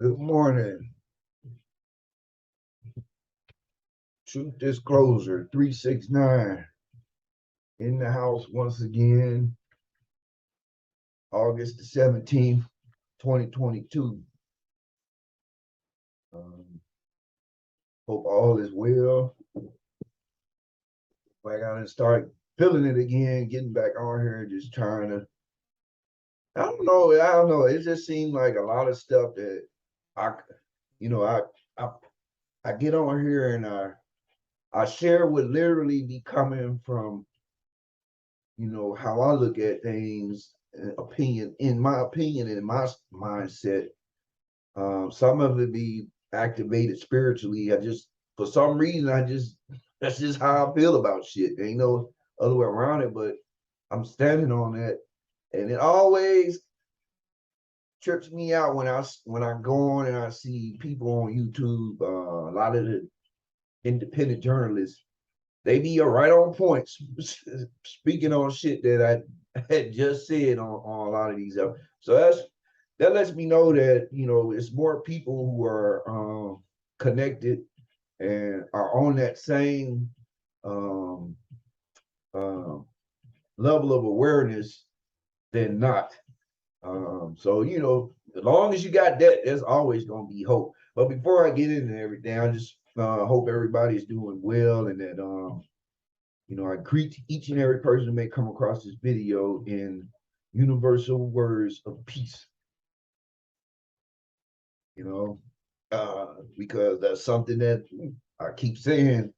Good morning. Truth Disclosure 369 in the house once again, August the 17th, 2022. Um, Hope all is well. I gotta start feeling it again, getting back on here, just trying to. I don't know. It just seemed like a lot of stuff that I, you know, I, I get on here and I share what literally be coming from how I look at things, in my opinion, in my mindset. Some of it be activated spiritually. For some reason, that's just how I feel about shit. There ain't no other way around it, but I'm standing on that. And it always trips me out when I go on and I see people on YouTube, a lot of the independent journalists, they be right on points, speaking on shit that I had just said on a lot of these. So that lets me know that it's more people who are connected and are on that same um, um, level of awareness than not. So as long as you got that, there's always gonna be hope. But before I get into everything, I just hope everybody's doing well and that I greet each and every person who may come across this video in universal words of peace, you know, because that's something that I keep saying.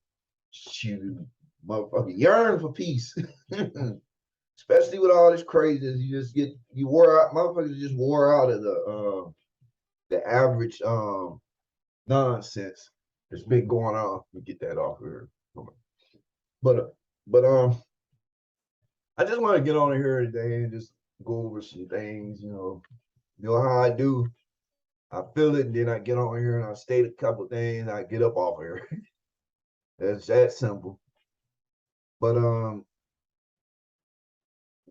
You motherfucker yearn for peace, especially with all this craziness. You wore out, motherfuckers just wore out of the average nonsense that's been going on. Let me get that off here. But I just want to get on here today and just go over some things. You know how I do. I feel it, and then I get on here and I state a couple things. I get up off here. That's that simple. But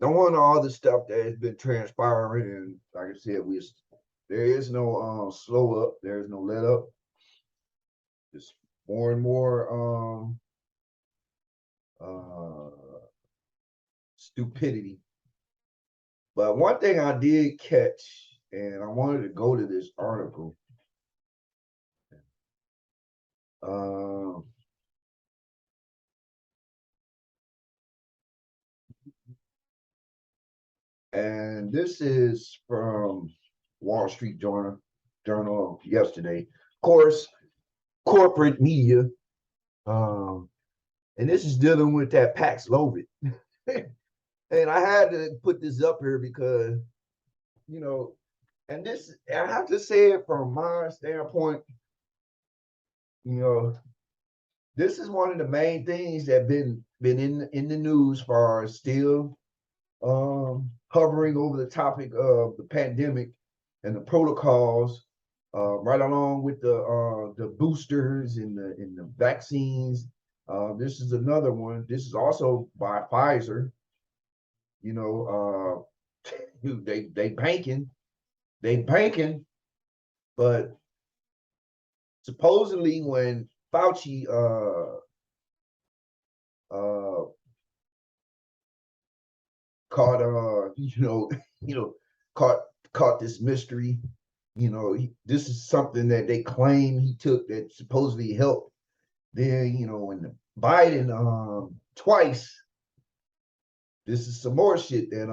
don't want all the stuff that has been transpiring, and like I said, there is no slow up. There is no let up. Just more and more uh stupidity. But one thing I did catch, and I wanted to go to this article. Um, and this is from Wall Street Journal yesterday. Of course, corporate media. Um, and this is dealing with that Paxlovid. And I had to put this up here because, you know, and this, I have to say it from my standpoint, you know, this is one of the main things that been in the news for still hovering over the topic of the pandemic and the protocols, right along with the boosters and the vaccines. This is another one. This is also by Pfizer. You know, they banking, but supposedly when Fauci uh caught caught caught this mystery. This is something that they claim he took that supposedly helped. Then when the Biden twice, this is some more shit that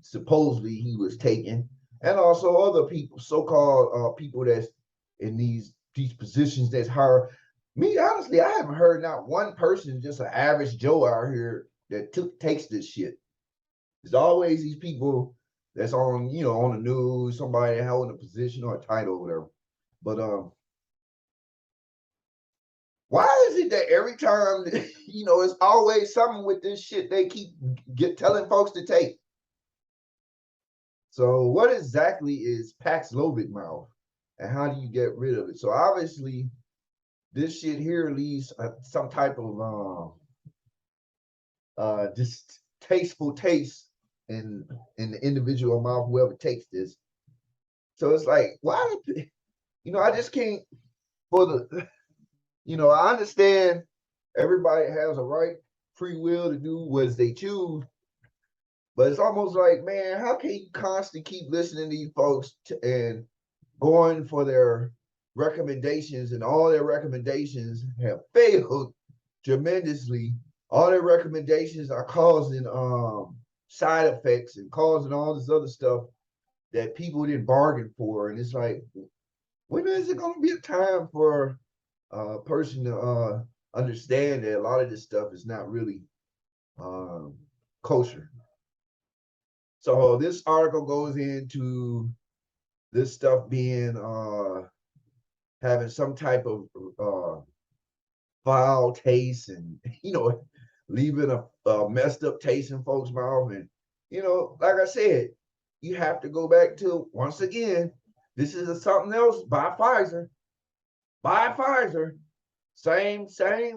supposedly he was taking, and also other people, so-called people that's in these positions that's higher. Me honestly, I haven't heard not one person, just an average Joe out here that takes this shit. There's always these people that's on the news, somebody holding a position or a title or whatever. But why is it that every time it's always something with this shit they keep telling folks to take? So what exactly is Paxlovid mouth, and how do you get rid of it? So obviously, this shit here leaves some type of distasteful taste in the individual mouth, whoever takes this. So it's like, why? I just can't for the, I understand everybody has a right, free will to do what they choose, but it's almost like, man, how can you constantly keep listening to these folks and going for their recommendations, and all their recommendations have failed tremendously. All their recommendations are causing side effects and causing all this other stuff that people didn't bargain for. And it's like, when is it going to be a time for a person to understand that a lot of this stuff is not really um, kosher? So this article goes into this stuff being having some type of foul taste, and leaving a messed up taste in folks' mouth. And like I said, you have to go back to, once again, this is something else. Buy Pfizer. Buy Pfizer. Same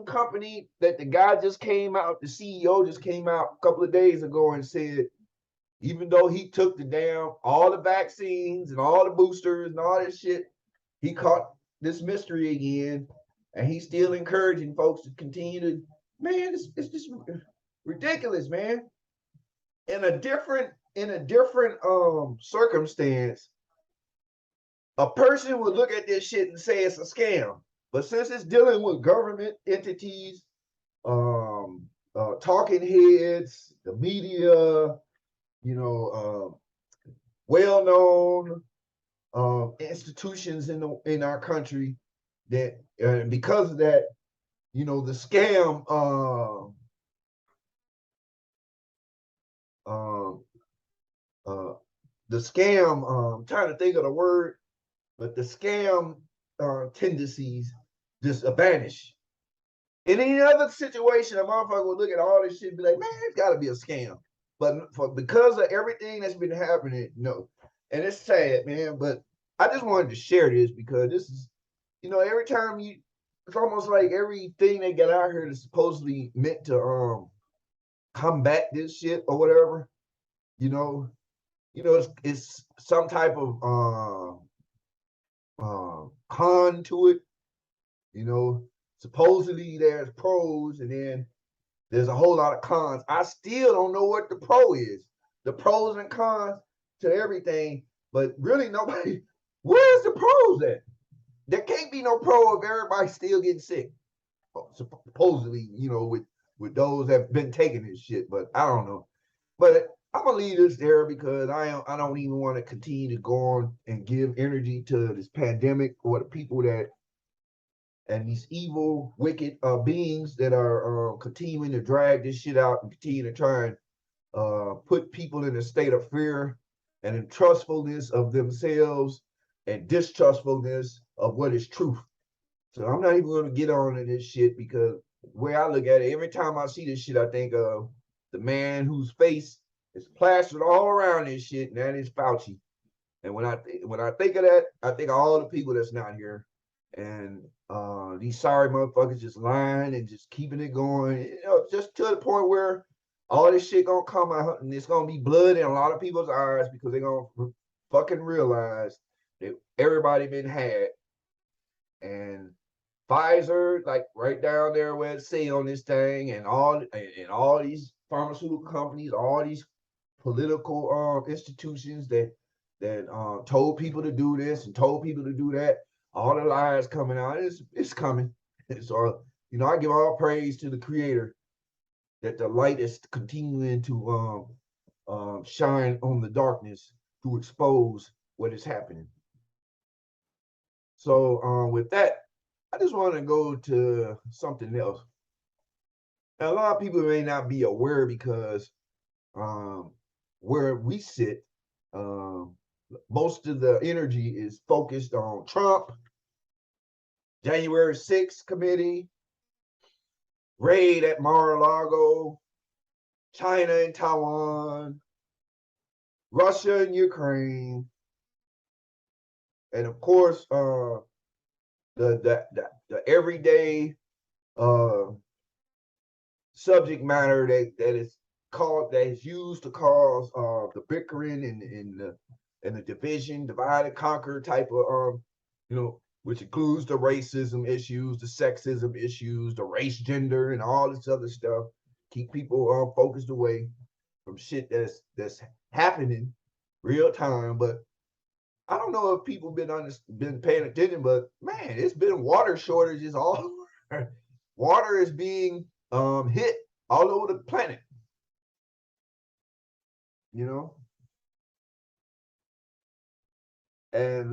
company that the guy just came out, the CEO just came out a couple of days ago and said, even though he took the damn all the vaccines and all the boosters and all this shit, he caught this mystery again, and he's still encouraging folks to continue to. Man, it's just ridiculous, man. In a different circumstance, a person would look at this shit and say it's a scam. But since it's dealing with government entities, talking heads, the media, well-known institutions in our country, that because of that, the scam, um, uh, trying to think of the word, but the scam tendencies just vanish. In any other situation, a motherfucker would look at all this shit and be like, man, it's got to be a scam. But because of everything that's been happening, no. And it's sad, man. But I just wanted to share this because this is, every time it's almost like everything they get out here is supposedly meant to combat this shit or whatever. You know, it's some type of con to it. Supposedly there's pros, and then there's a whole lot of cons. I still don't know what the pro is. The pros and cons to everything, but really nobody. Where's the pros at? There can't be no pro if everybody's still getting sick. Supposedly, with those that have been taking this shit, but I don't know. But I'm gonna leave this there because I don't even want to continue to go on and give energy to this pandemic or the people that and these evil, wicked beings that are continuing to drag this shit out and continue to try and put people in a state of fear and trustfulness of themselves and distrustfulness of what is truth. So I'm not even going to get on to this shit because the way I look at it, every time I see this shit, I think of the man whose face is plastered all around this shit, and that is Fauci. And when I think of that, I think of all the people that's not here, and these sorry motherfuckers just lying and just keeping it going, just to the point where all this shit gonna come out and it's gonna be blood in a lot of people's eyes because they're gonna fucking realize that everybody been had. And Pfizer, like right down there where it say on this thing, and all these pharmaceutical companies, all these political institutions that told people to do this and told people to do that. All the lies coming out. It's coming. So I give all praise to the Creator that the light is continuing to shine on the darkness to expose what is happening. So with that, I just want to go to something else. Now, a lot of people may not be aware because where we sit, most of the energy is focused on Trump, January 6th committee, raid at Mar-a-Lago, China and Taiwan, Russia and Ukraine, and of course, the everyday subject matter that is used to cause the bickering and the division, divide and conquer type of which includes the racism issues, the sexism issues, the race, gender, and all this other stuff. Keep people focused away from shit that's happening real time. But I don't know if people been paying attention, but man, it's been water shortages all over. Water is being hit all over the planet. You know, and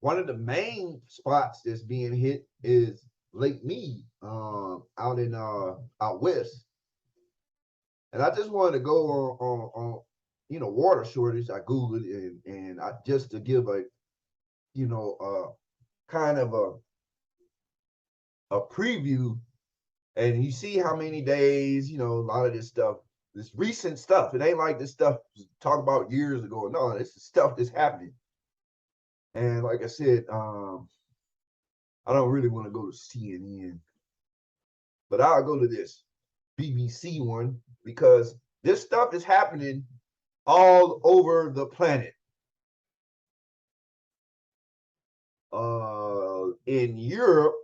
one of the main spots that's being hit is Lake Mead, out in out west. And I just wanted to go on water shortage. I googled it, and I just to give a kind of a preview, and you see how many days, a lot of this stuff, this recent stuff. It ain't like this stuff talk about years ago. No, this is stuff that's happening. And like I said, I don't really want to go to CNN, but I'll go to this BBC one because this stuff is happening all over the planet. In Europe,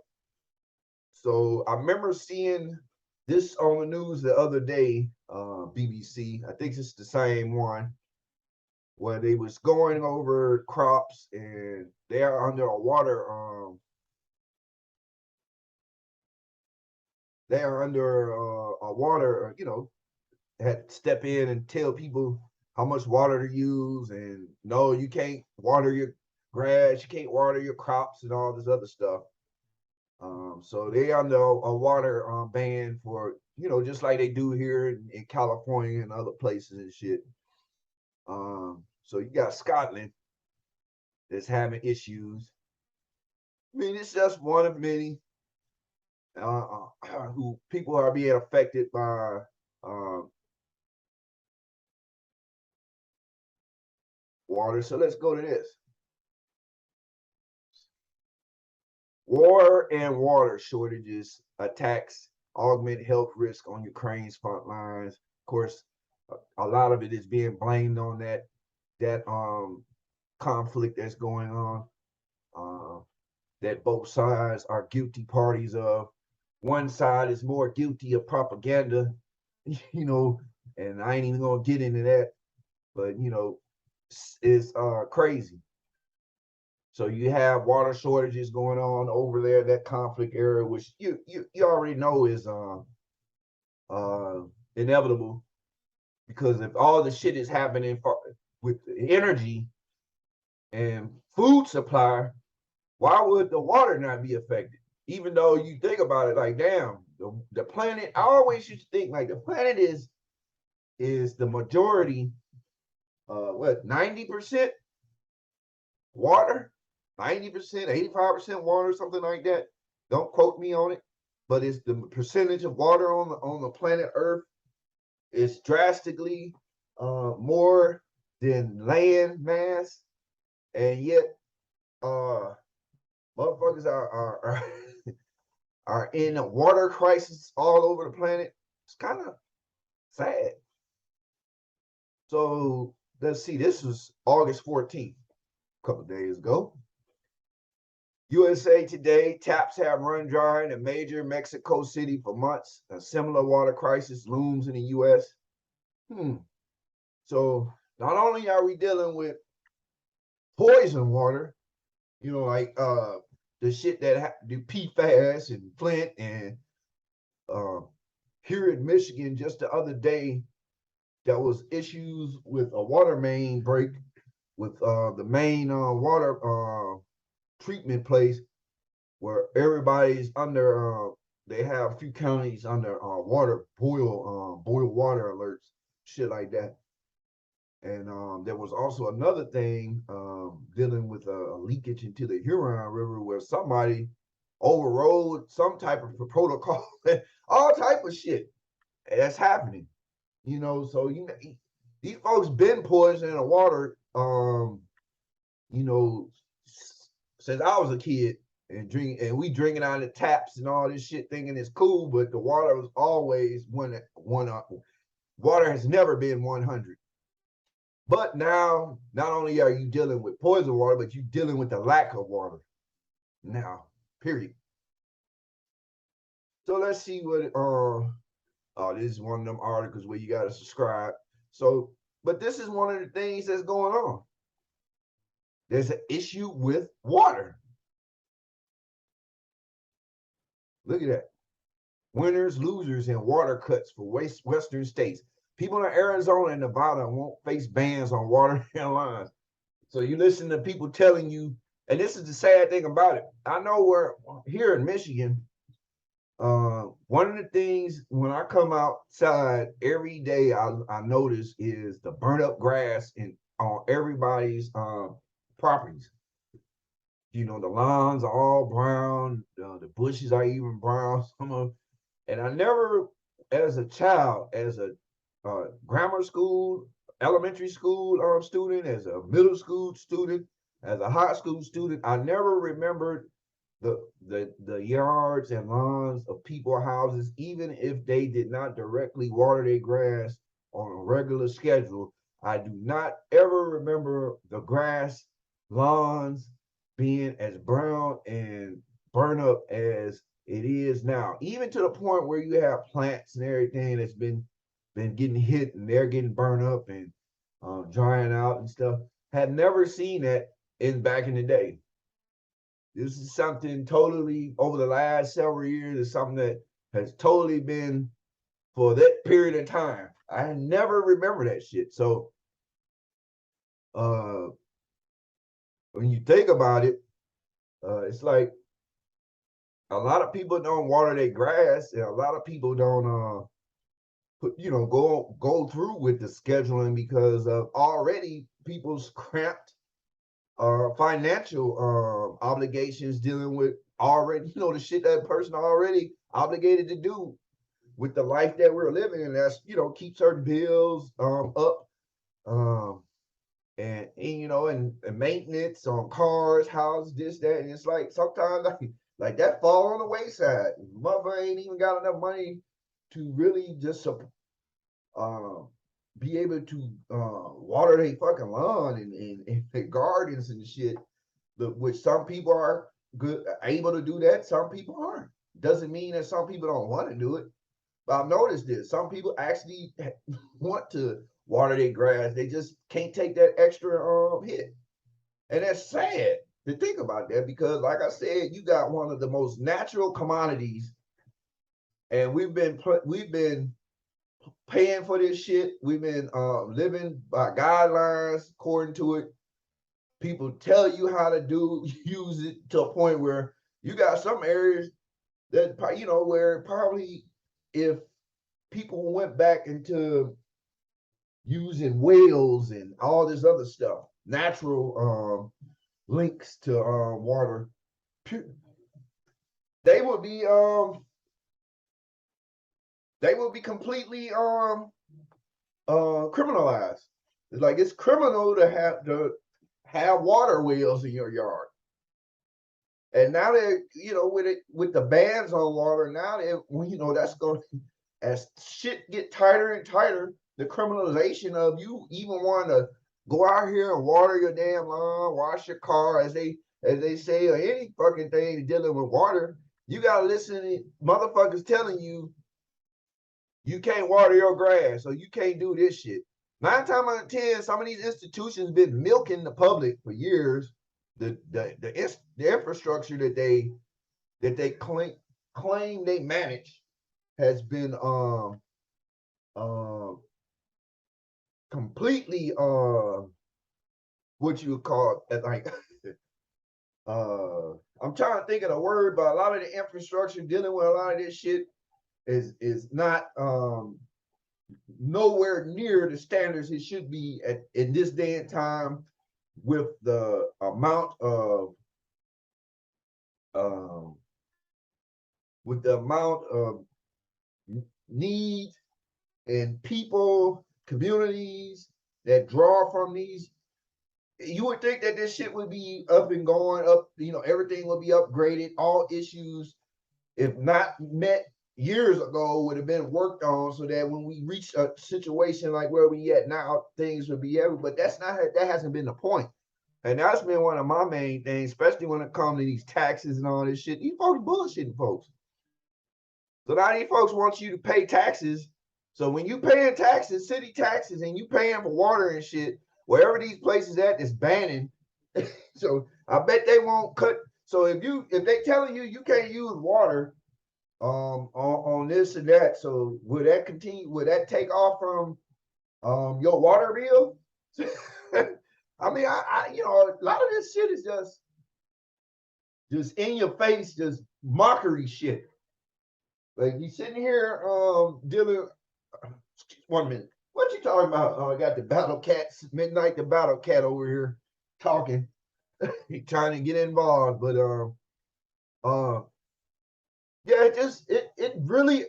so I remember seeing this on the news the other day, BBC. I think it's the same one where they was going over crops and they are under a water they are under a water, had to step in and tell people how much water to use, and no, you can't water your grass, you can't water your crops, and all this other stuff. So they under a water ban for just like they do here in California and other places and shit. So you got Scotland that's having issues. I mean, it's just one of many who people are being affected by water. So let's go to this. War and water shortages, attacks, augment health risk on Ukraine's front lines. Of course, a lot of it is being blamed on that conflict that's going on, that both sides are guilty parties of. One side is more guilty of propaganda, and I ain't even gonna get into that, but it's crazy. So you have water shortages going on over there, that conflict area, which you already know is inevitable, because if all the shit is happening with energy and food supply, why would the water not be affected? Even though you think about it, like, damn, the planet. I always used to think like the planet is the majority, 90% water, 90%, 85% water, something like that. Don't quote me on it, but it's the percentage of water on the planet Earth is drastically more than land mass, and yet motherfuckers are in a water crisis all over the planet. It's kind of sad. So let's see. This was August 14th, a couple of days ago. USA Today, taps have run dry in a major Mexico City for months. A similar water crisis looms in the US. So not only are we dealing with poison water, like the shit that do PFAS and Flint, and here in Michigan just the other day, there was issues with a water main break with the main water treatment place where everybody's under. They have a few counties under water boil water alerts, shit like that. And there was also another thing dealing with a leakage into the Huron River where somebody overrode some type of protocol, all type of shit that's happening. So these folks been poisoning the water, since I was a kid, and we drinking out of the taps and all this shit, thinking it's cool, but the water was always one. Water has never been 100. But now, not only are you dealing with poison water, but you're dealing with the lack of water now, period. So let's see what, oh, this is one of them articles where you got to subscribe. So, but this is one of the things that's going on. There's an issue with water. Look at that. Winners, losers, and water cuts for Western states. People in Arizona and Nevada won't face bans on water and lines. So you listen to people telling you, and this is the sad thing about it. I know we're here in Michigan. One of the things when I come outside every day, I notice is the burnt up grass on everybody's properties. You know, the lawns are all brown, the bushes are even brown. Some of, and I never, as a child, as a grammar school, elementary school student, as a middle school student, as a high school student, I never remembered the yards and lawns of people's houses, even if they did not directly water their grass on a regular schedule. I do not ever remember the grass lawns being as brown and burnt up as it is now, even to the point where you have plants and everything that's been getting hit and they're getting burned up and drying out and stuff. Had never seen that in back in the day. This is something totally over the last several years. Is something that has totally been for that period of time. I never remember that shit. So uh when you think about it, it's like a lot of people don't water their grass, and a lot of people don't go through with the scheduling because of already people's cramped financial obligations dealing with already, the shit that person already obligated to do with the life that we're living, and that's keep certain bills up, um and maintenance on cars, houses, this, that, and it's like sometimes like that fall on the wayside. Mother ain't even got enough money to really just uh, be able to water their fucking lawn and their gardens and shit, which some people are good able to do that, some people aren't. Doesn't mean that some people don't want to do it. But I've noticed this. Some people actually want to water their grass. They just can't take that extra hit. And that's sad to think about that because, like I said, you got one of the most natural commodities, and we've been paying for this shit. We've been living by guidelines according to it. People tell you how to use it to a point where you got some areas that where probably if people went back into using whales and all this other stuff, natural links to water, they would be completely criminalized. It's like it's criminal to have water wheels in your yard. And now that with the bans on water, now that that's going, as shit get tighter and tighter, the criminalization of you even wanting to go out here and water your damn lawn, wash your car, as they say, or any fucking thing dealing with water, you gotta listen to motherfuckers telling you you can't water your grass or you can't do this shit. 9 times out of 10, some of these institutions been milking the public for years. The infrastructure that they claim they manage has been completely what you would call like I'm trying to think of the word, but a lot of the infrastructure dealing with a lot of this shit is not nowhere near the standards it should be in this day and time, with the amount of um, need and people, communities that draw from these. You would think that this shit would be up and going up, everything would be upgraded, all issues, if not met, years ago would have been worked on so that when we reach a situation like where we at now, things would be able, but that hasn't been the point. And that's been one of my main things, especially when it comes to these taxes and all this shit. These folks bullshitting folks. So now these folks want you to pay taxes. So when you paying taxes, city taxes, and you paying for water and shit, wherever these places at is banning. So I bet they won't cut. So if they telling you you can't use water on this and that, so will that continue? Will that take off from your water bill? I mean, a lot of this shit is just in your face, just mockery shit. Like you sitting here dealing. 1 minute. What you talking about? I got the battle cats, midnight the battle cat over here talking. He trying to get involved, but yeah, it really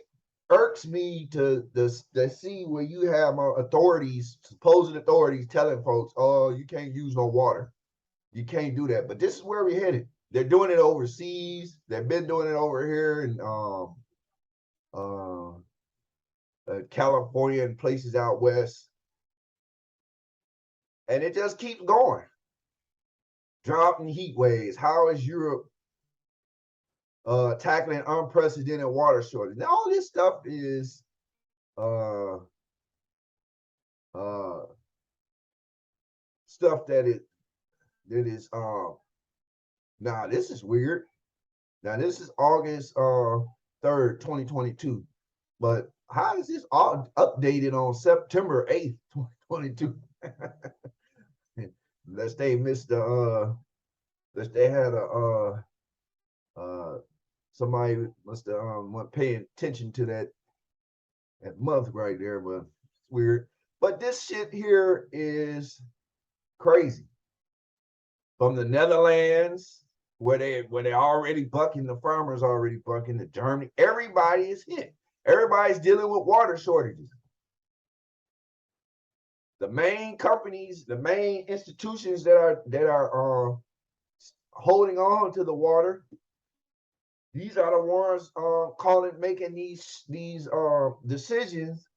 irks me to see where you have authorities, supposed authorities, telling folks, "Oh, you can't use no water, you can't do that." But this is where we're headed. They're doing it overseas. They've been doing it over here in California and places out west, and it just keeps going. Dropping heat waves. How is Europe tackling unprecedented water shortage? Now, all this stuff is stuff that is now this is weird. Now this is August 3rd, 2022. But how is this all updated on September 8th, 2022? Unless they missed unless they had somebody must have went paying attention to that month right there, but it's weird. But this shit here is crazy. From the Netherlands, where they already bucking, the farmers already bucking, to Germany, everybody is hit. Everybody's dealing with water shortages. The main companies, the main institutions that are holding on to the water, these are the ones making these decisions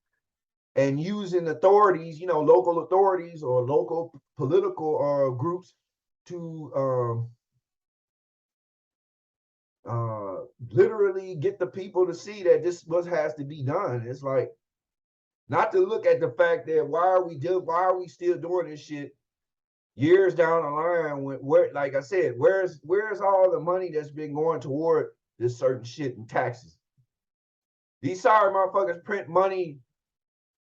and using authorities, local authorities or local political groups to literally get the people to see that this has to be done. It's like, not to look at the fact that why are we still doing this shit years down the line, where like I said, where's all the money that's been going toward this certain shit and taxes? These sorry motherfuckers print money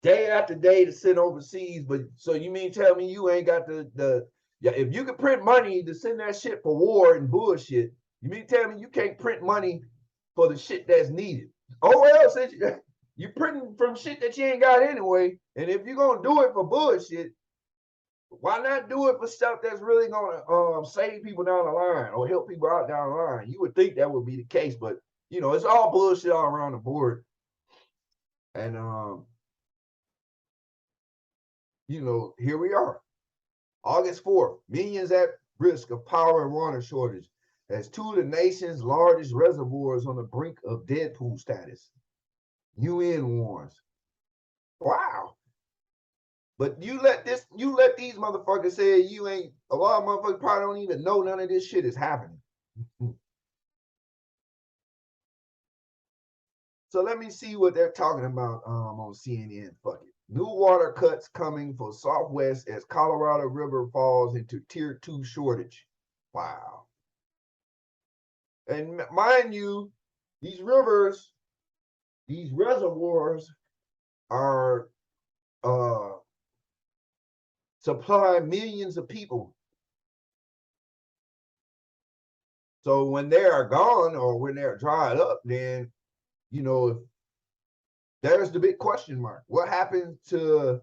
day after day to send overseas, but so you mean tell me you ain't got if you can print money to send that shit for war and bullshit, you mean tell me you can't print money for the shit that's needed? Oh well, since you printing from shit that you ain't got anyway, and if you're gonna do it for bullshit, why not do it for stuff that's really gonna save people down the line or help people out down the line? You would think that would be the case, but it's all bullshit all around the board. And here we are. August 4th, millions at risk of power and water shortage as two of the nation's largest reservoirs on the brink of Deadpool status. UN warns. Wow. But you let these motherfuckers say you ain't, a lot of motherfuckers probably don't even know none of this shit is happening. So let me see what they're talking about on CNN. Fuck it. New water cuts coming for Southwest as Colorado River falls into tier 2 shortage. Wow. And mind you, these rivers, these reservoirs are supply millions of people. So when they are gone or when they're dried up, then there's the big question mark. What happens to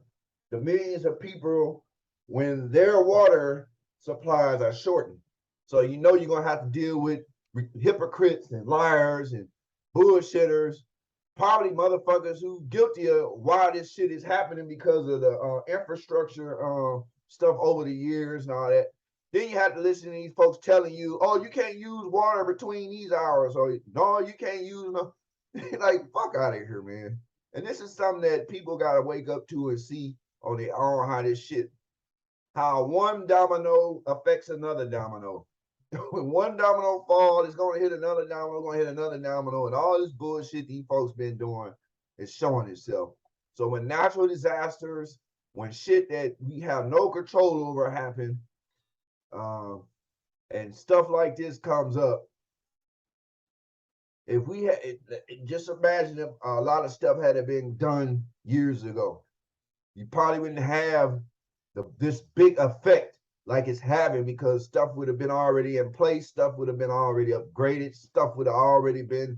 the millions of people when their water supplies are shortened? So you're gonna have to deal with hypocrites and liars and bullshitters, probably motherfuckers who guilty of why this shit is happening because of the infrastructure stuff over the years and all that. Then you have to listen to these folks telling you, oh, you can't use water between these hours, or no, you can't use no. Like, fuck out of here, man. And this is something that people gotta wake up to and see on their own how this shit, how one domino affects another domino. When one domino falls, it's gonna hit another domino, gonna hit another domino, and all this bullshit these folks been doing is showing itself. So when natural disasters, when shit that we have no control over happen, um, and stuff like this comes up, if we had just imagine if a lot of stuff had been done years ago, you probably wouldn't have this big effect like it's having, because stuff would have been already in place, stuff would have been already upgraded, stuff would have already been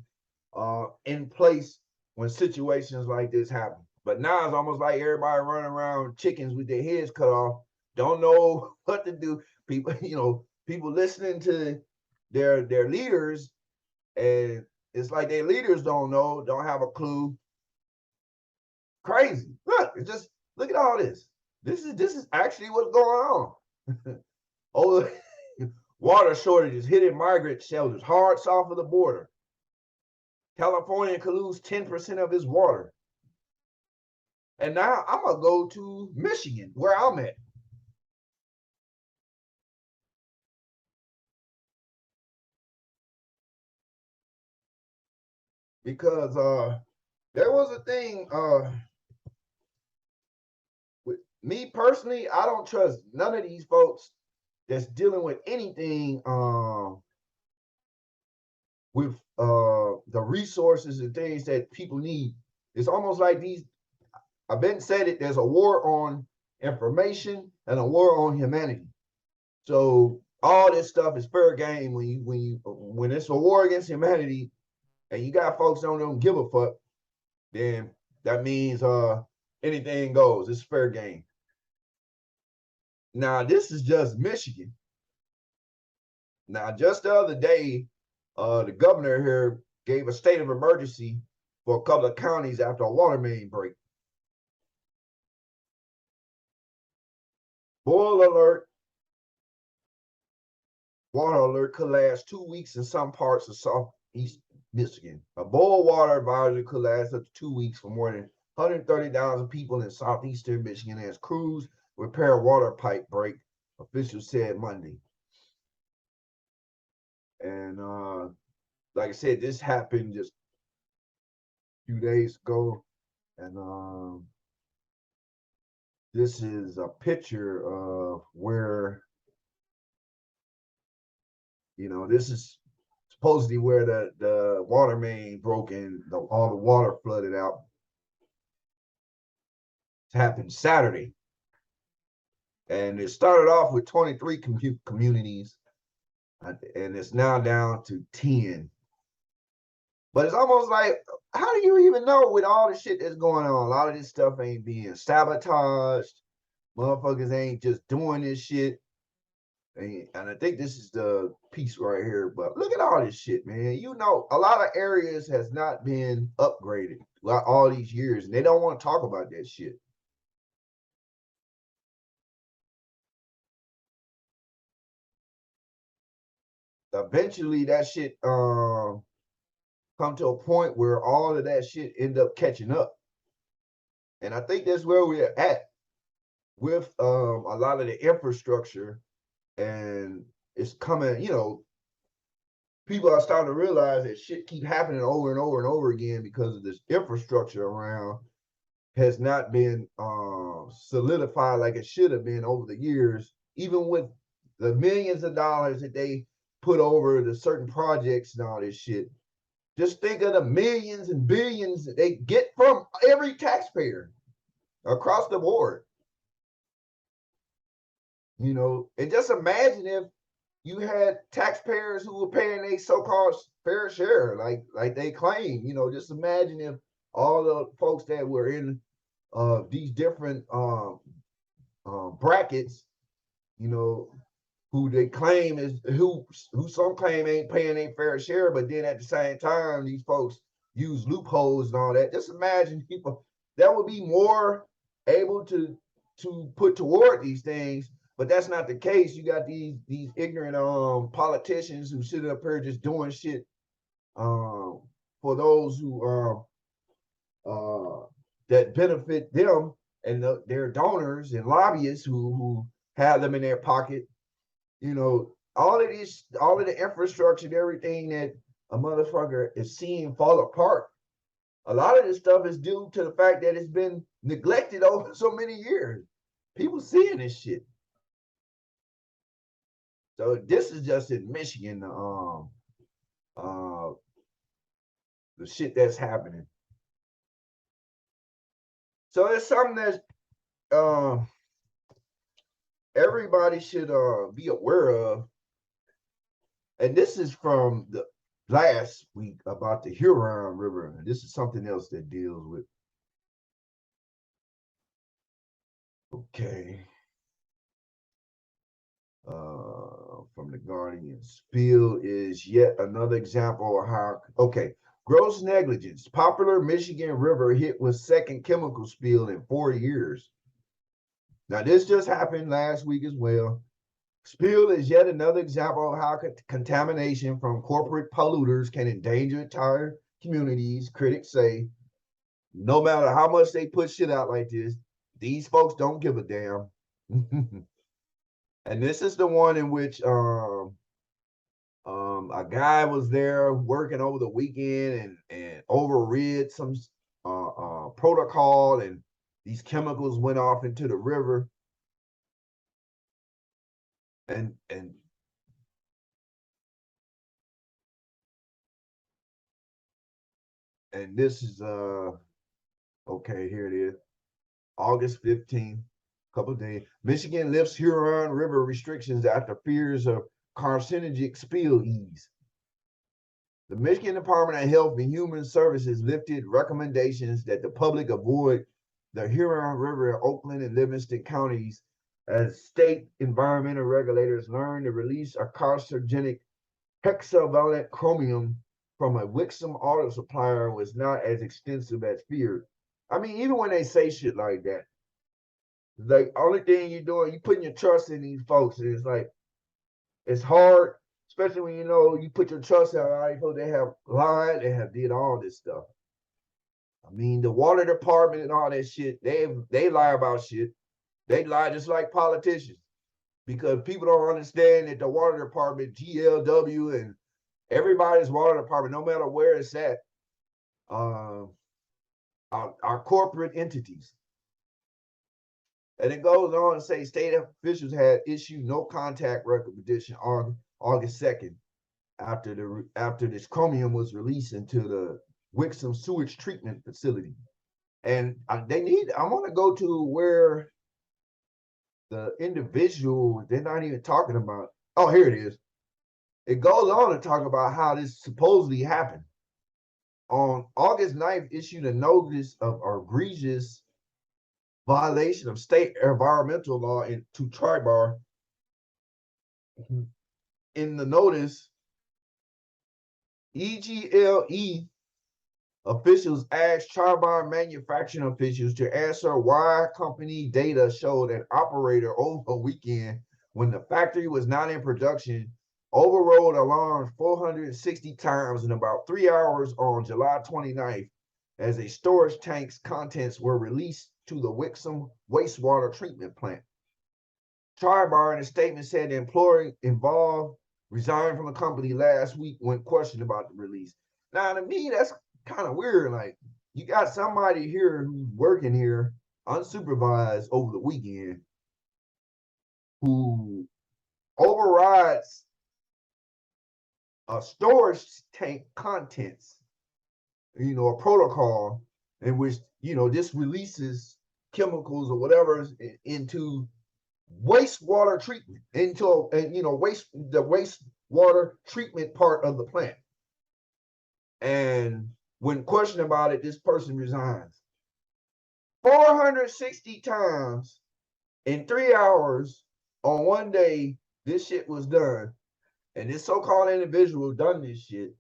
in place when situations like this happen. But now it's almost like everybody running around chickens with their heads cut off, don't know what to do. People, people listening to their leaders, and it's like their leaders don't know, don't have a clue. Crazy. Look, it's just look at all this. This is actually what's going on. Oh, water shortages hitting migrant shelters, hard south of the border. California could lose 10% of its water. And now I'm gonna go to Michigan, where I'm at. Because there was a thing with me personally, I don't trust none of these folks that's dealing with anything with the resources and things that people need. It's almost like these, I've been said it, there's a war on information and a war on humanity. So all this stuff is fair game when it's a war against humanity and you got folks that don't give a fuck, then that means anything goes. It's fair game. Now this is just Michigan. Now just the other day, the governor here gave a state of emergency for a couple of counties after a water main break. Boil alert, water alert could last 2 weeks in some parts of southeast Michigan. A boil water advisory could last up to 2 weeks for more than 130,000 people in southeastern Michigan as crews repair water pipe break, officials said Monday. And like I said, this happened just a few days ago. And this is a picture of where, this is supposedly where the water main broke and all the water flooded out. It happened Saturday. And it started off with 23 communities, and it's now down to 10. But it's almost like, how do you even know with all the shit that's going on? A lot of this stuff ain't being sabotaged. Motherfuckers ain't just doing this shit. And I think this is the piece right here. But look at all this shit, man. A lot of areas has not been upgraded all these years, and they don't want to talk about that shit. Eventually, that shit come to a point where all of that shit end up catching up. And I think that's where we're at with a lot of the infrastructure. And it's coming, people are starting to realize that shit keep happening over and over and over again because of this infrastructure around has not been solidified like it should have been over the years, even with the millions of dollars that they put over the certain projects and all this shit. Just think of the millions and billions that they get from every taxpayer across the board. And just imagine if you had taxpayers who were paying a so-called fair share, like they claim. Just imagine if all the folks that were in these different brackets, who they claim is who some claim ain't paying a fair share, but then at the same time, these folks use loopholes and all that. Just imagine people that would be more able to put toward these things, but that's not the case. You got these ignorant politicians who sit up here just doing shit for for those who that benefit them and their donors and lobbyists who have them in their pocket. You know, all of this, all of the infrastructure and everything that a motherfucker is seeing fall apart. A lot of this stuff is due to the fact that it's been neglected over so many years. People seeing this shit. So this is just in Michigan, the shit that's happening. So it's something that everybody should be aware of. And this is from the last week about the Huron River. And this is something else that deals with. Okay. From the Guardian, spill is yet another example of how, okay, gross negligence. Popular Michigan river hit with second chemical spill in 4 years. Now, this just happened last week as well. Spill is yet another example of how contamination from corporate polluters can endanger entire communities. Critics say, no matter how much they put shit out like this, these folks don't give a damn. And this is the one in which a guy was there working over the weekend and overrid some protocol, and these chemicals went off into the river. And this is okay, here it is. August 15th, couple of days. Michigan lifts Huron River restrictions after fears of carcinogenic spill ease. The Michigan Department of Health and Human Services lifted recommendations that the public avoid the Huron River in Oakland and Livingston counties as state environmental regulators learned the release of carcinogenic hexavalent chromium from a Wixom auto supplier was not as extensive as feared. I mean, even when they say shit like that, the only thing you're doing, you putting your trust in these folks. And it's like, it's hard, especially when you know you put your trust in all these folks. They have lied, they have did all this stuff. I mean, the water department and all that shit, they lie about shit. They lie just like politicians because people don't understand that the water department, GLW, and everybody's water department, no matter where it's at, are corporate entities. And it goes on to say state officials had issued no contact recommendation on August 2nd after this chromium was released into the Wixom sewage treatment facility. And I want to go to where the individual, they're not even talking about, oh, here it is. It goes on to talk about how this supposedly happened. On August 9th, issued a notice of egregious violation of state environmental law to Tri-Bar. In the notice, EGLE officials asked Tri-Bar manufacturing officials to answer why company data showed an operator over a weekend when the factory was not in production overrode alarms 460 times in about 3 hours on July 29th as a storage tank's contents were released to the Wixom wastewater treatment plant. Tri-Bar in a statement said the employee involved resigned from the company last week when questioned about the release. Now, to me, that's kind of weird. Like, you got somebody here who's working here unsupervised over the weekend who overrides a storage tank contents, a protocol in which, this releases chemicals or whatever into wastewater treatment, into, the wastewater treatment part of the plant. And when questioned about it, this person resigns. 460 times in 3 hours on one day, this shit was done. And this so-called individual done this shit.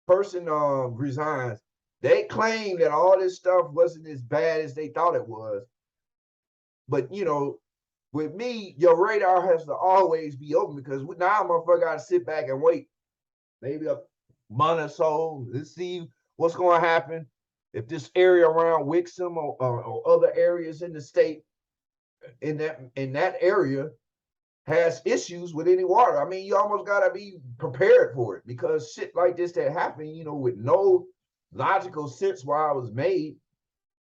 Person resigns. They claim that all this stuff wasn't as bad as they thought it was. But, with me, your radar has to always be open because now I'm gonna sit back and wait. Maybe Monticello. Let's see what's going to happen if this area around Wixom or other areas in the state in that area has issues with any water. I mean, you almost gotta be prepared for it because shit like this that happened, with no logical sense why it was made.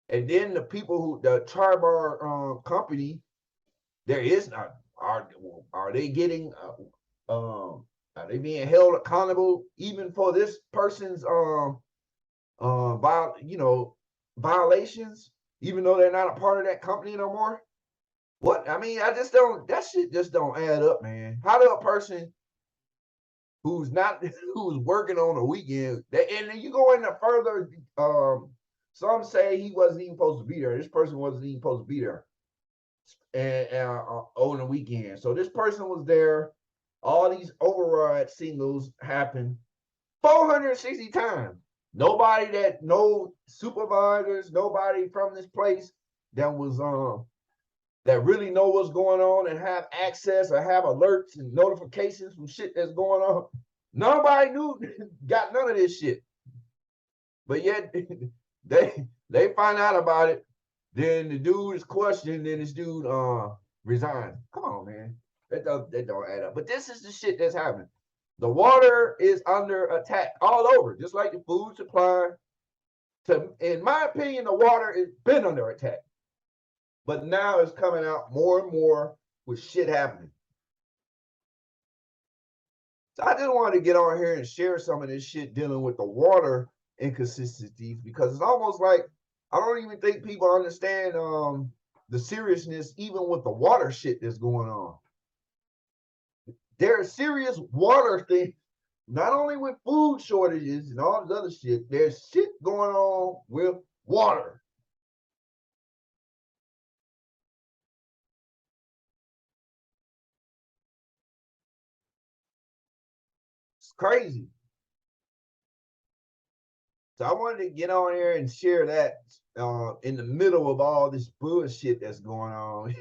And then the people the Charbar company, there is not are they getting are they being held accountable even for this person's violations, even though they're not a part of that company no more? What I mean, I just don't. That shit just don't add up, man. How do a person who's not who's working on a weekend, and then you go into further? Some say he wasn't even supposed to be there. This person wasn't even supposed to be there, and on the weekend. So this person was there. All these override singles happened 460 times. Nobody no supervisors, nobody from this place that was that really know what's going on and have access or have alerts and notifications from shit that's going on. Nobody got none of this shit. But yet they find out about it. Then the dude is questioned. Then this dude resigns. Come on, man. That don't add up. But this is the shit that's happening. The water is under attack all over, just like the food supply. In my opinion, the water has been under attack. But now it's coming out more and more with shit happening. So I just wanted to get on here and share some of this shit dealing with the water inconsistencies, because it's almost like I don't even think people understand the seriousness even with the water shit that's going on. There's serious water things, not only with food shortages and all this other shit, there's shit going on with water. It's crazy. So I wanted to get on here and share that in the middle of all this bullshit that's going on.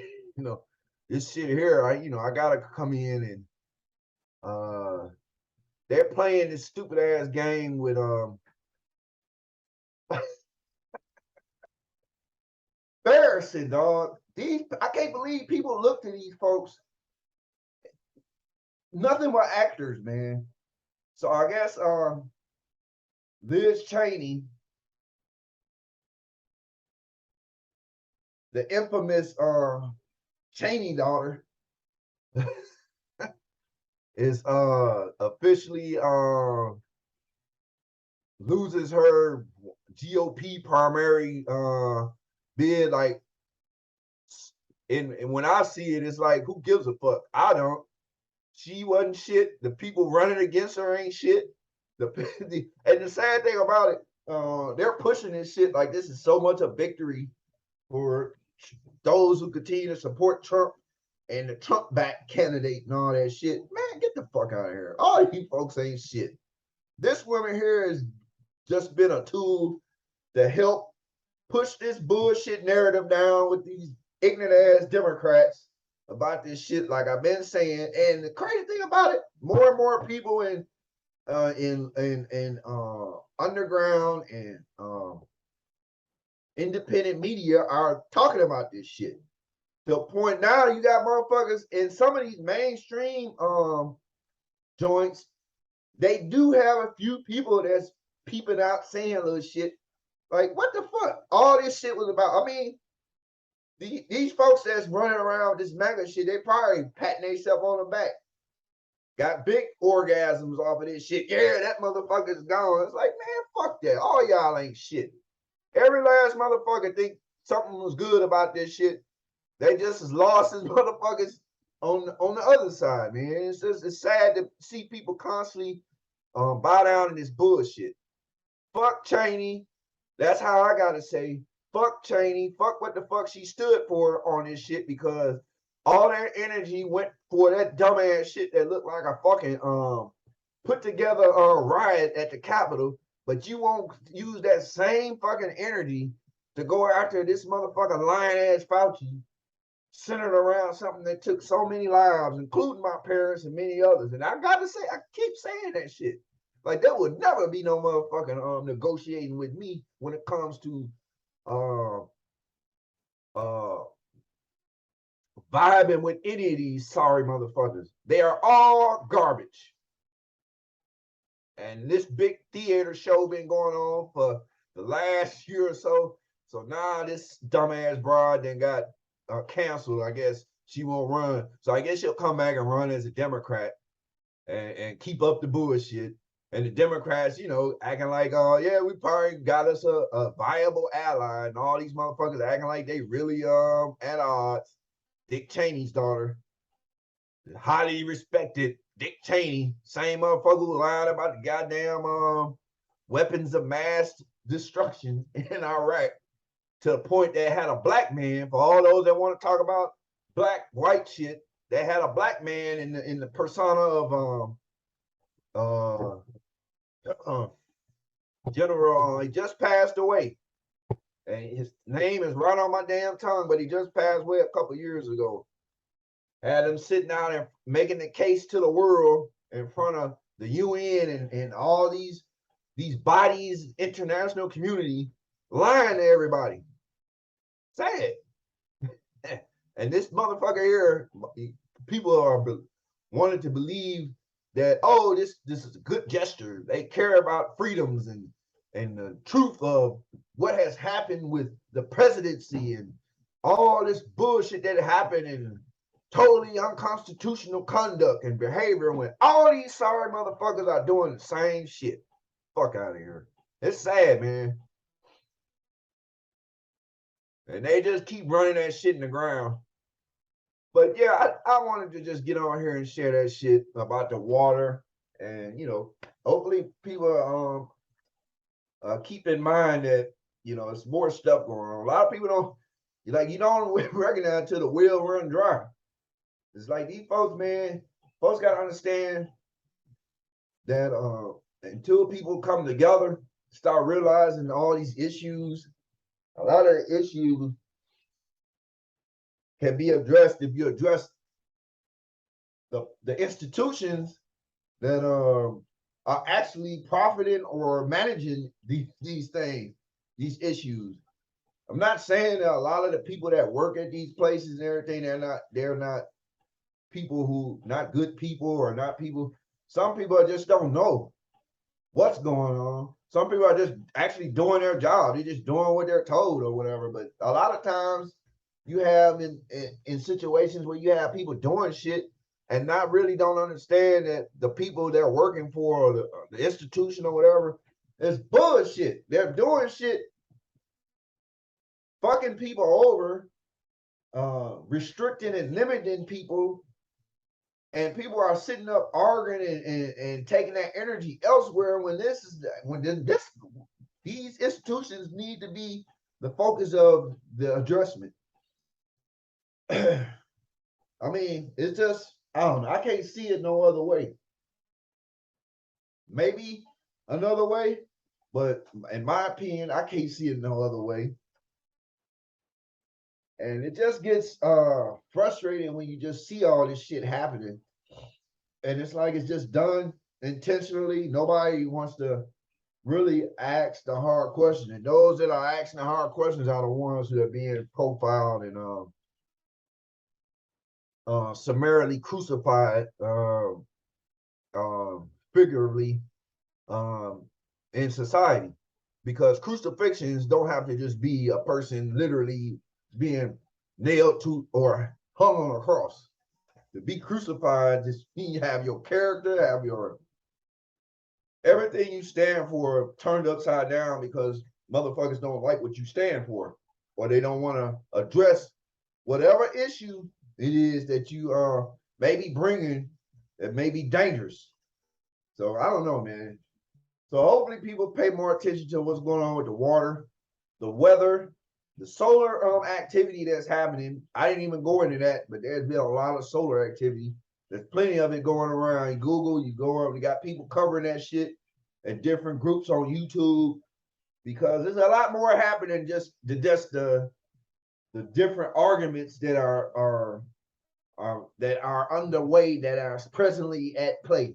This shit here, I gotta come in and they're playing this stupid ass game with embarrassing, dog. I can't believe people look to these folks. Nothing but actors, man. So I guess Liz Cheney, the infamous Cheney daughter, is officially loses her GOP primary bid. Like, and when I see it, it's like, who gives a fuck? I don't. She wasn't shit. The people running against her ain't shit. And the sad thing about it, they're pushing this shit like this is so much a victory for those who continue to support Trump and the Trump back candidate and all that shit. Man, get the fuck out of here. All you folks ain't shit. This woman here has just been a tool to help push this bullshit narrative down with these ignorant ass Democrats about this shit, like I've been saying. And the crazy thing about it, more and more people in underground and independent media are talking about this shit. To the point now, you got motherfuckers in some of these mainstream joints. They do have a few people that's peeping out saying little shit. Like, what the fuck? All this shit was about. I mean, these folks that's running around with this MAGA shit, they probably patting themselves on the back. Got big orgasms off of this shit. Yeah, that motherfucker's gone. It's like, man, fuck that. All y'all ain't shit. Every last motherfucker think something was good about this shit. They just as lost as motherfuckers on the other side, man. It's sad to see people constantly bow down in this bullshit. Fuck Cheney. That's how I gotta say. Fuck Cheney. Fuck what the fuck she stood for on this shit, because all that energy went for that dumbass shit that looked like a fucking put together riot at the Capitol, but you won't use that same fucking energy to go after this motherfucking lying ass Fauci, centered around something that took so many lives, including my parents and many others. And I gotta say, I keep saying that shit. Like there would never be no motherfucking negotiating with me when it comes to uh uh vibing with any of these sorry motherfuckers. They are all garbage. And this big theater show been going on for the last year or so. So now this dumbass broad then got canceled. I guess she won't run. So I guess she'll come back and run as a Democrat and keep up the bullshit. And the Democrats, you know, acting like, oh yeah, we probably got us a viable ally, and all these motherfuckers acting like they really at odds. Dick Cheney's daughter, highly respected Dick Cheney, same motherfucker who lied about the goddamn weapons of mass destruction in Iraq to the point that had a black man, for all those that want to talk about black white shit, they had a black man in the persona of General, he just passed away. And his name is right on my damn tongue, but he just passed away a couple years ago. Had him sitting out and making the case to the world in front of the UN and all these bodies, international community, lying to everybody. Say it. And this motherfucker here, people are wanted to believe that, oh, this is a good gesture. They care about freedoms and the truth of what has happened with the presidency and all this bullshit that happened and totally unconstitutional conduct and behavior when all these sorry motherfuckers are doing the same shit. Fuck out of here. It's sad, man. And they just keep running that shit in the ground. But yeah, I wanted to just get on here and share that shit about the water. And, you know, hopefully people keep in mind that, you know, it's more stuff going on. A lot of people don't recognize until the well run dry. It's like these folks, man, folks got to understand that until people come together, start realizing all these issues, a lot of the issues can be addressed if you address the institutions that are actually profiting or managing these things, these issues. I'm not saying that a lot of the people that work at these places and everything, they're not people who not good people or not people. Some people just don't know what's going on. Some people are just actually doing their job. They're just doing what they're told or whatever. But a lot of times you have in situations where you have people doing shit and not really don't understand that the people they're working for or the institution or whatever is bullshit. They're doing shit, fucking people over, restricting and limiting people, and people are sitting up arguing and taking that energy elsewhere when these institutions need to be the focus of the adjustment. I mean, it's just, I don't know. I can't see it no other way. Maybe another way, but in my opinion, I can't see it no other way. And it just gets frustrating when you just see all this shit happening. And it's like it's just done intentionally. Nobody wants to really ask the hard question. And those that are asking the hard questions are the ones who are being profiled and summarily crucified, figuratively, in society. Because crucifixions don't have to just be a person literally being nailed to or hung on a cross. To be crucified just means you have your character, have your everything you stand for turned upside down because motherfuckers don't like what you stand for, or they don't want to address whatever issue it is that you are maybe bringing that may be dangerous. So I don't know, man. So hopefully people pay more attention to what's going on with the water, the weather, the solar activity that's happening. I didn't even go into that, but there's been a lot of solar activity. There's plenty of it going around. You Google, you go up, you got people covering that shit at different groups on YouTube because there's a lot more happening just the different arguments that are underway that are presently at play.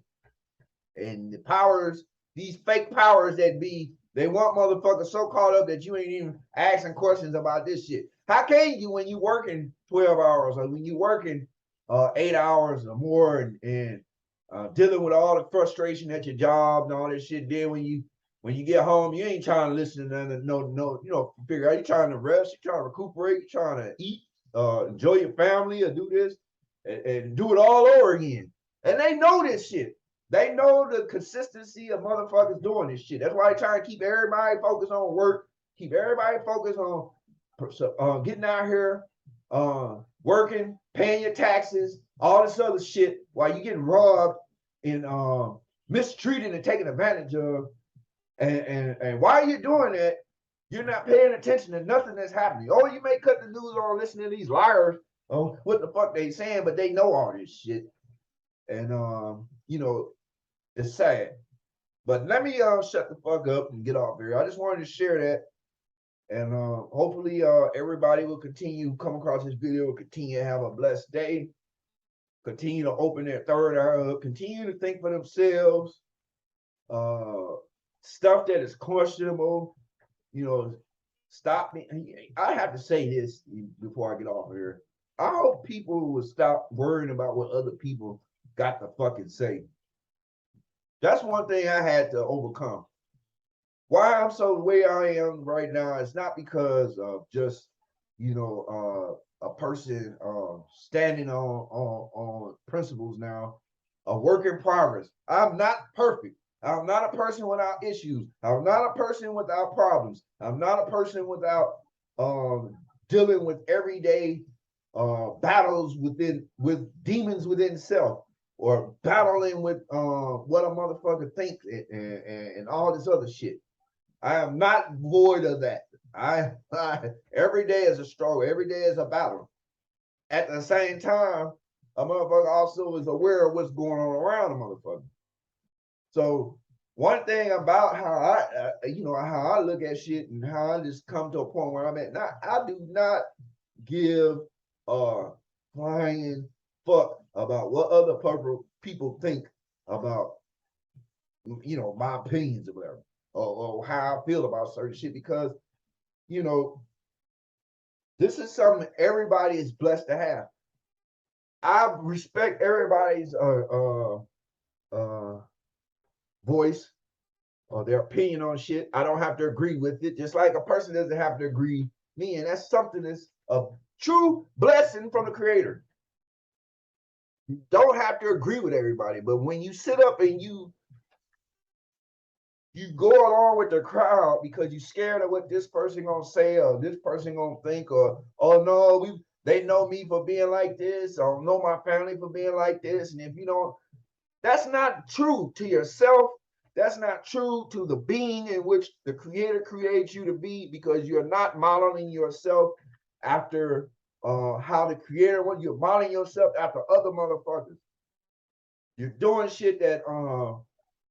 And the powers these fake powers that be, they want motherfuckers so caught up that you ain't even asking questions about this shit. How can you when you working 12 hours or when you working 8 hours or more and dealing with all the frustration at your job and all this shit? Then when you get home, you ain't trying to listen to nothing, figure out you trying to rest, you trying to recuperate, you trying to eat, enjoy your family or do this and do it all over again. And they know this shit. They know the consistency of motherfuckers doing this shit. That's why they try to keep everybody focused on work, keep everybody focused on getting out here, working, paying your taxes, all this other shit, while you getting robbed and mistreated and taken advantage of. And while you're doing that, you're not paying attention to nothing that's happening. Oh, you may cut the news on listening to these liars on what the fuck they saying, but they know all this shit. And it's sad. But let me shut the fuck up and get off here. I just wanted to share that. And hopefully everybody will continue come across this video, continue to have a blessed day, continue to open their third eye up, continue to think for themselves. Stuff that is questionable, stop me. I have to say this before I get off here. I hope people will stop worrying about what other people got to fucking say. That's one thing I had to overcome. Why I'm so the way I am right now is not because of just a person standing on principles now. A work in progress. I'm not perfect. I'm not a person without issues. I'm not a person without problems. I'm not a person without dealing with everyday battles with demons within self, or battling with what a motherfucker thinks and all this other shit. I am not void of that. I every day is a struggle. Every day is a battle. At the same time, a motherfucker also is aware of what's going on around a motherfucker. So one thing about how I look at shit and how I just come to a point where I'm at now, I do not give a flying fuck about what other people think about my opinions or whatever, or how I feel about certain shit, because this is something everybody is blessed to have. I respect everybody's voice or their opinion on shit. I don't have to agree with it, just like a person doesn't have to agree me, and that's something that's a true blessing from the Creator. You don't have to agree with everybody, but when you sit up and you go along with the crowd because you're scared of what this person gonna say or this person gonna think, or oh no, they know me for being like this, or know my family for being like this, and if you don't, that's not true to yourself. That's not true to the being in which the Creator creates you to be, because you're not modeling yourself after how the Creator wants. You're modeling yourself after other motherfuckers. You're doing shit that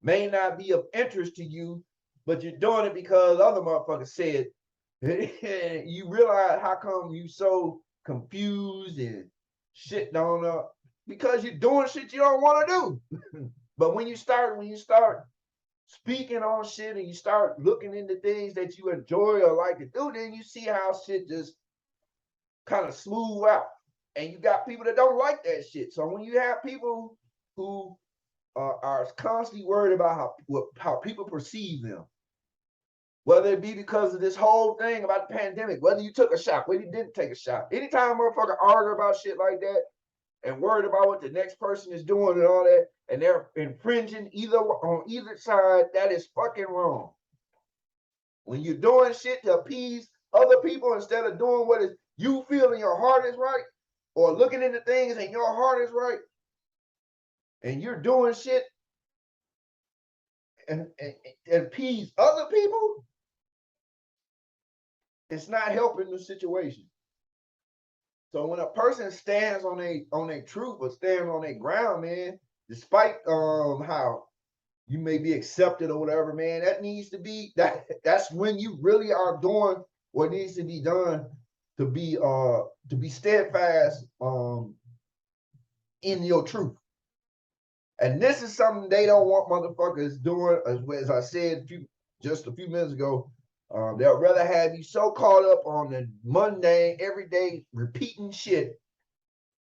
may not be of interest to you, but you're doing it because other motherfuckers said. You realize how come you so confused and shit don't know, because you're doing shit you don't want to do. But when you start speaking on shit and you start looking into things that you enjoy or like to do, then you see how shit just kind of smooth out. And you got people that don't like that shit. So when you have people who are constantly worried about how people perceive them, whether it be because of this whole thing about the pandemic, whether you took a shot, whether you didn't take a shot, anytime a motherfucker argue about shit like that and worried about what the next person is doing and all that, and they're infringing on either side, that is fucking wrong. When you're doing shit to appease other people instead of doing what is you feel in your heart is right, or looking into things and your heart is right, and you're doing shit and appease other people, it's not helping the situation. So when a person stands on a truth or stands on a ground, man, despite how you may be accepted or whatever, man, that needs to be that's when you really are doing what needs to be done to be steadfast in your truth. And this is something they don't want motherfuckers doing. As I said just a few minutes ago, they'll rather have you so caught up on the mundane, everyday, repeating shit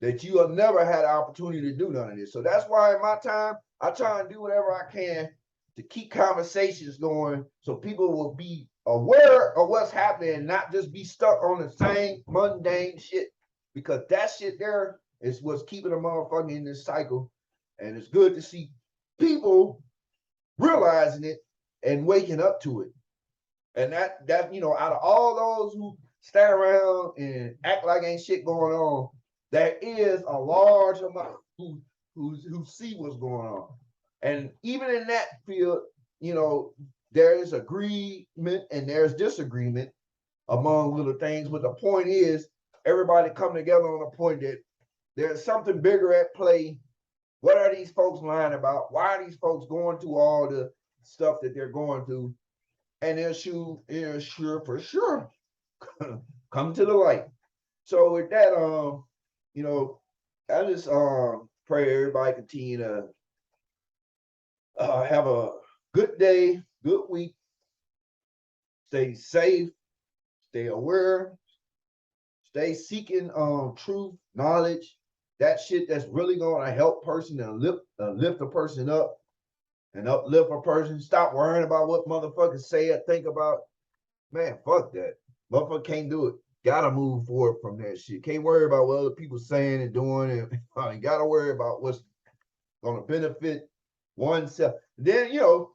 that you have never had an opportunity to do none of this. So that's why in my time, I try and do whatever I can to keep conversations going so people will be aware of what's happening and not just be stuck on the same mundane shit. Because that shit there is what's keeping a motherfucker in this cycle. And it's good to see people realizing it and waking up to it. And that you know, out of all those who stand around and act like ain't shit going on, there is a large amount who see what's going on. And even in that field, you know, there is agreement and there's disagreement among little things. But the point is, everybody come together on the point that there's something bigger at play. What are these folks lying about? Why are these folks going through all the stuff that they're going through? And they'll sure for sure come to the light. So with that, you know, I just pray everybody continue to have a good day, good week, stay safe, stay aware, stay seeking truth, knowledge, that shit that's really gonna help person and lift a person up and uplift a person. Stop worrying about what motherfuckers say or think about. Man, fuck that. Motherfucker can't do it. Gotta move forward from that shit. Can't worry about what other people saying and doing. And you gotta worry about what's gonna benefit oneself. Then, you know,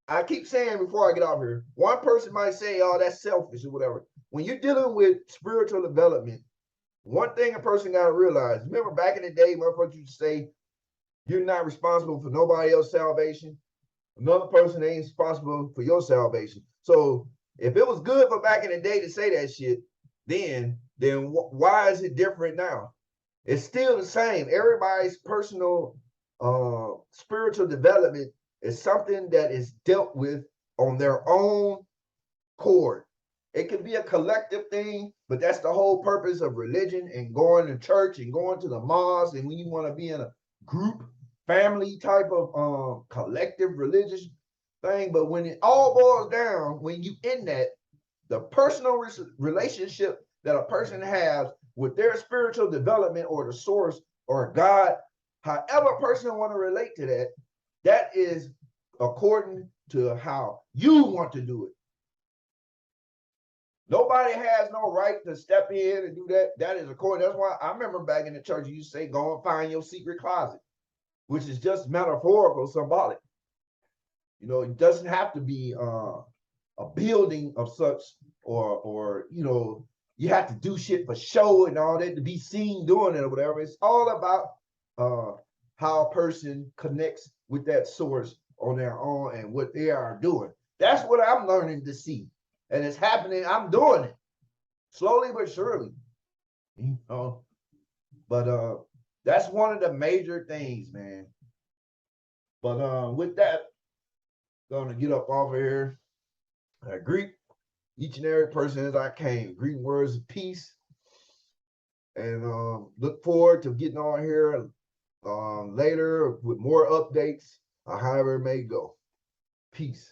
I keep saying before I get off here, one person might say, oh, that's selfish or whatever. When you're dealing with spiritual development, one thing a person gotta realize, remember back in the day, motherfuckers used to say, you're not responsible for nobody else's salvation. Another person ain't responsible for your salvation. So if it was good for back in the day to say that shit, then why is it different now? It's still the same. Everybody's personal spiritual development is something that is dealt with on their own cord. It can be a collective thing, but that's the whole purpose of religion and going to church and going to the mosque. And when you want to be in a group, family type of collective religious thing, but when it all boils down, when you in that, the personal relationship that a person has with their spiritual development or the source or God, however a person want to relate to that, that is according to how you want to do it. Nobody has no right to step in and do that. That is according. That's why I remember back in the church, you say, go and find your secret closet, which is just metaphorical, symbolic. You know, it doesn't have to be a building of such, or you know, you have to do shit for show and all that to be seen doing it or whatever. It's all about how a person connects with that source on their own and what they are doing. That's what I'm learning to see. And it's happening. I'm doing it slowly but surely. You know, but that's one of the major things, man. But with that, gonna get up off of here. I greet each and every person as I came. Greeting words of peace. And look forward to getting on here later with more updates, however it may go. Peace.